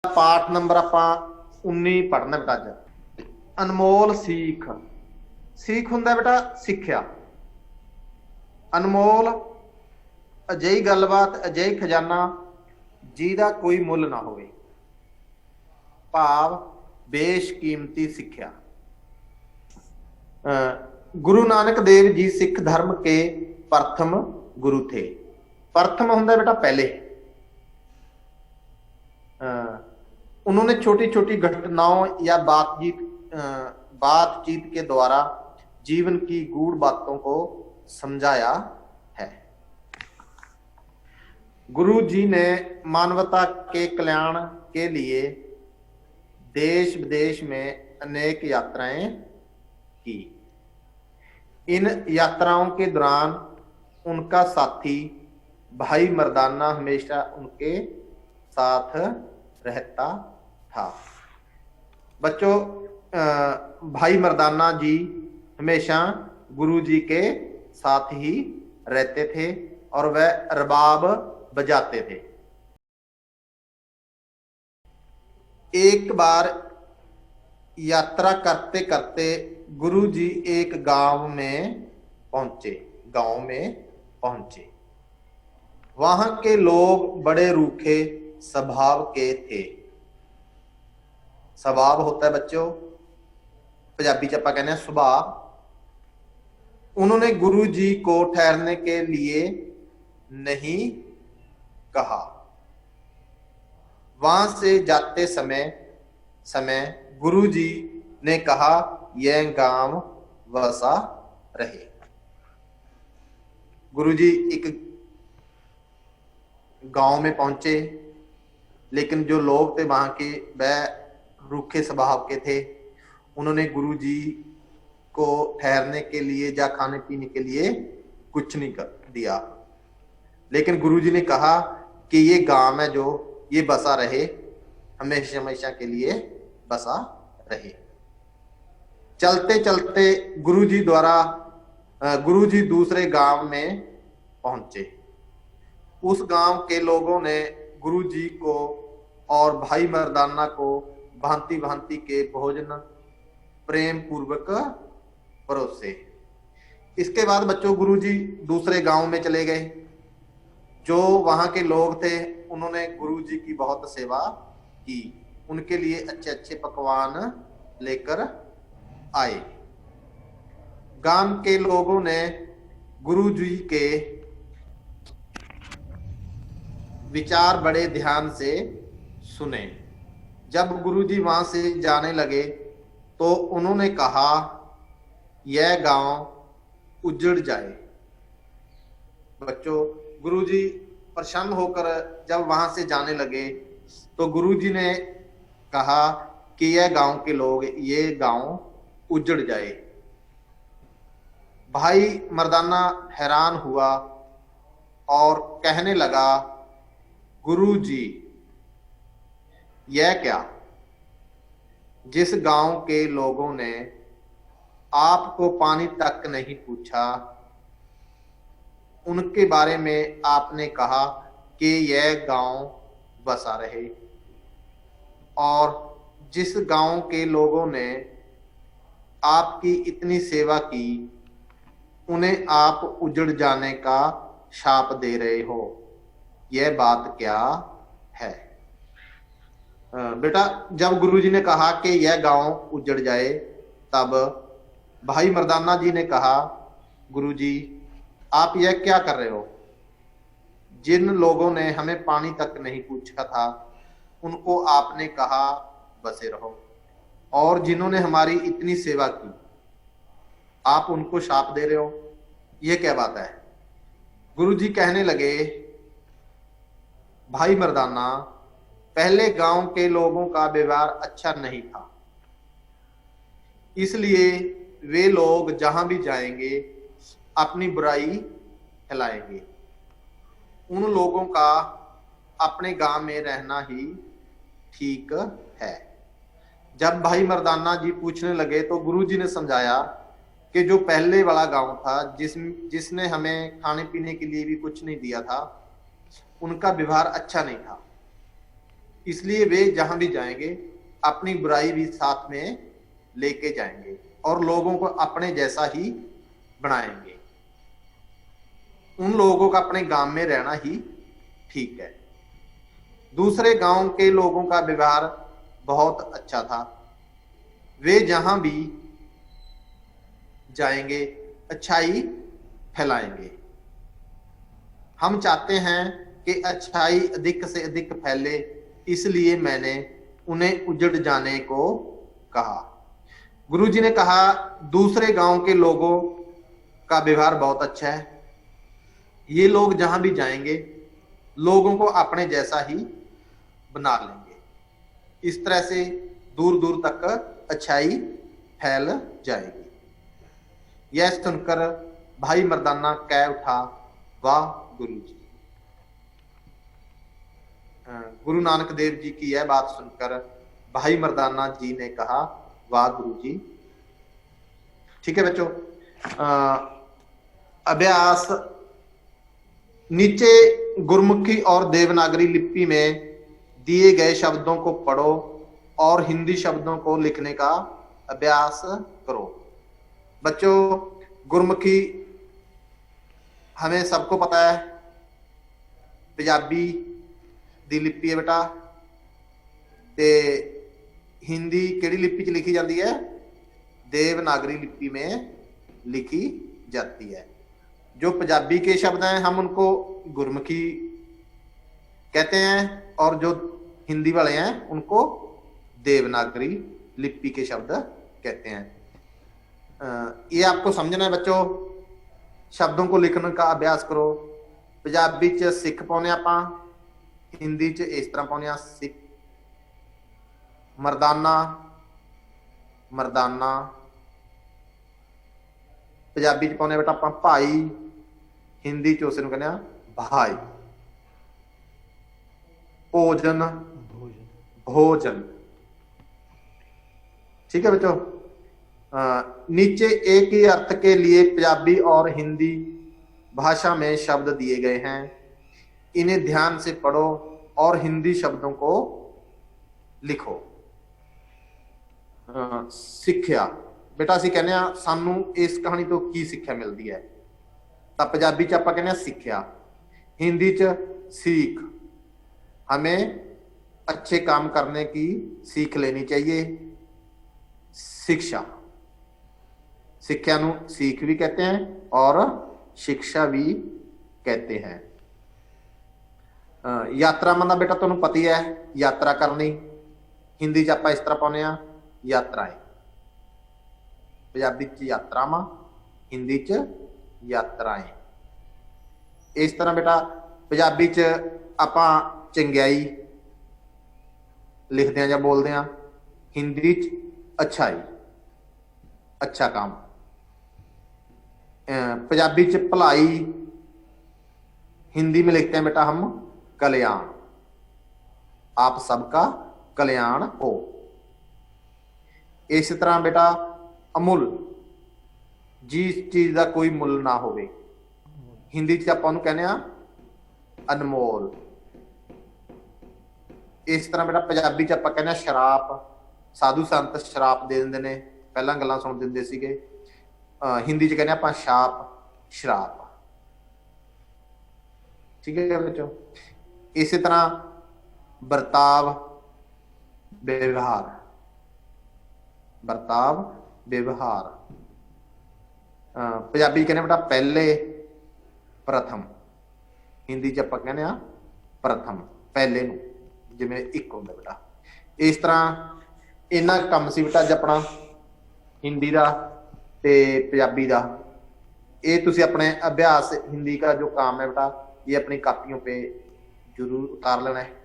पाठ नंबर ਆਪਾਂ 19 पढ़ना बेटा ਅੱਜ। अनमोल सीख। सीख ਹੁੰਦਾ बेटा सिक्ख्या। अनमोल अजिही गलबात अजिही खजाना ਜਿਹਦਾ कोई मुल ना होवे। भाव बेशकीमती सिक्ख्या। गुरु नानक देव जी सिख धर्म के प्रथम गुरु थे। प्रथम ਹੁੰਦਾ बेटा पहले। उन्होंने छोटी छोटी घटनाओं या बातचीत के द्वारा जीवन की गूढ़ बातों को समझाया है। गुरु जी ने मानवता के कल्याण के लिए देश विदेश में अनेक यात्राएं की। इन यात्राओं के दौरान उनका साथी भाई मर्दाना हमेशा उनके साथ रहता था। बच्चों, भाई मर्दाना जी हमेशा गुरु जी के साथ ही रहते थे और वह रबाब बजाते थे। एक बार यात्रा करते करते गुरु जी एक गांव में पहुंचे। वहां के लोग बड़े रूखे स्वभाव के थे। स्वभाव होता है बच्चों, पंजाबी च आपां कहते हैं सुभाव। उन्होंने गुरु जी को ठहरने के लिए नहीं कहा। वहां से जाते समय गुरु जी ने कहा, यह गांव वसा रहे। गुरु जी एक गांव में पहुंचे, लेकिन जो लोग थे वहां के वह रूखे स्वभाव के थे। उन्होंने गुरु जी को ठहरने के लिए या खाने पीने के लिए कुछ नहीं कर दिया। लेकिन गुरु जी ने कहा कि ये गांव है जो ये बसा रहे, हमेशा हमेशा के लिए बसा रहे। चलते चलते गुरु जी दूसरे गांव में पहुंचे। उस गांव के लोगों ने गुरु जी को और भाई मर्दाना को भांति भांति के भोजन प्रेम पूर्वक परोसे। इसके बाद बच्चों गुरु जी दूसरे गांव में चले गए। जो वहां के लोग थे उन्होंने गुरु जी की बहुत सेवा की। उनके लिए अच्छे अच्छे पकवान लेकर आए। गांव के लोगों ने गुरु जी के विचार बड़े ध्यान से सुने। जब गुरु जी वहां से जाने लगे तो उन्होंने कहा, यह गांव उजड़ जाए। बच्चों, गुरु जी प्रसन्न होकर जब वहां से जाने लगे तो गुरु जी ने कहा कि यह गांव के लोग, ये गांव उजड़ जाए। भाई मर्दाना हैरान हुआ और कहने लगा, गुरु जी यह क्या? जिस गांव के लोगों ने आपको पानी तक नहीं पूछा, उनके बारे में आपने कहा कि यह गांव बसा रहे, और जिस गांव के लोगों ने आपकी इतनी सेवा की, उन्हें आप उजड़ जाने का शाप दे रहे हो। यह बात क्या है? बेटा, जब गुरुजी ने कहा कि यह गांव उजड़ जाए, तब भाई मर्दाना जी ने कहा, गुरुजी आप यह क्या कर रहे हो? जिन लोगों ने हमें पानी तक नहीं पूछा था, उनको आपने कहा बसे रहो, और जिन्होंने हमारी इतनी सेवा की, आप उनको शाप दे रहे हो। यह क्या बात है? गुरुजी कहने लगे, भाई मर्दाना, पहले गांव के लोगों का व्यवहार अच्छा नहीं था, इसलिए वे लोग जहां भी जाएंगे अपनी बुराई फैलाएंगे। उन लोगों का अपने गांव में रहना ही ठीक है। जब भाई मर्दाना जी पूछने लगे तो गुरुजी ने समझाया कि जो पहले वाला गांव था, जिसने हमें खाने पीने के लिए भी कुछ नहीं दिया था, उनका व्यवहार अच्छा नहीं था। इसलिए वे जहां भी जाएंगे अपनी बुराई भी साथ में लेके जाएंगे और लोगों को अपने जैसा ही बनाएंगे। उन लोगों का अपने गांव में रहना ही ठीक है। दूसरे गांव के लोगों का व्यवहार बहुत अच्छा था। वे जहां भी जाएंगे अच्छाई फैलाएंगे। हम चाहते हैं कि अच्छाई अधिक से अधिक फैले, इसलिए मैंने उन्हें उजड़ जाने को कहा। गुरुजी ने कहा दूसरे गांव के लोगों का व्यवहार बहुत अच्छा है। ये लोग जहां भी जाएंगे लोगों को अपने जैसा ही बना लेंगे। इस तरह से दूर दूर तक अच्छाई फैल जाएगी। यह सुनकर भाई मर्दाना कह उठा, वाह गुरुजी। गुरु नानक देव जी की यह बात सुनकर भाई मर्दाना जी ने कहा, वाह गुरुजी। ठीक है बच्चों, अभ्यास नीचे गुरमुखी और देवनागरी लिपि में दिए गए शब्दों को पढ़ो और हिंदी शब्दों को लिखने का अभ्यास करो। बच्चों गुरमुखी हमें सबको पता है, पंजाबी दी लिपि है बेटा, ते हिंदी केड़ी लिपि च लिखी जाती है? देवनागरी लिपि में लिखी जाती है। जो पंजाबी के शब्द हैं हम उनको गुरमुखी कहते हैं और जो हिंदी वाले हैं उनको देवनागरी लिपि के शब्द कहते हैं। ये आपको समझना है बच्चों। शब्दों को लिखने का अभ्यास करो। पंजाबी च सिख पाने आपां, हिंदी च इस तरह पाने सिख, मर्दाना मर्दाना, पंजाबी च पाने बेटा आपां भाई, हिंदी च उसनूं कहने भाई। भोजन भोजन। ठीक है बच्चों, नीचे एक ही अर्थ के लिए पंजाबी और हिंदी भाषा में शब्द दिए गए हैं। इन्हें ध्यान से पढ़ो और हिंदी शब्दों को लिखो। सिक्ख्या बेटा असीं कहने सानू इस कहानी तो की सिक्ख्या मिलती है, तो पंजाबी च आपां कहने सिक्ख्या, हिंदी च सीख। हमें अच्छे काम करने की सीख लेनी चाहिए। शिक्षा, शिक्षा नू सीख भी कहते हैं और शिक्षा भी कहते हैं। यात्रा मतलब बेटा तुहानू पता ही है, यात्रा करनी। हिंदी च आपां इस तरह पाउने आ यात्राएं। पंजाबी च यात्रावां, हिंदी च यात्राएं। इस तरह बेटा पंजाबी च आपां चंगियाई लिखते हैं या बोलते हैं, हिंदी च अच्छाई, अच्छा काम। पंजाबी च भलाई, हिंदी में लिखते हैं बेटा हम कल्याण। आप सबका कल्याण हो। इस तरह बेटा अमुल, जिस चीज का कोई मुल ना होवे, हिंदी च आपां उहनूं कहने अनमोल। इस तरह बेटा पंजाबी च आपां कहने शराप। साधु संत शराप दे दिंदे ने, पहलां गल्लां सुण दिंदे सीगे। हिंदी च कहने आपां शाप, शराप। ठीक है बच्चों, इस तरह बर्ताव, व्यवहार, बर्ताव व्यवहार। पंजाबी कहने बेटा पहले, प्रथम। हिंदी च आपां कहने प्रथम, पहले नूं, जिवें एक हुंदा बेटा। इस तरह इन्ना काम सी बेटा अज अपना हिंदी का ते पंजाबी का। ये तुसीं अपने अभ्यास हिंदी का जो काम है बेटा, ये अपनी कापियों पे जरूर उतार लेना है।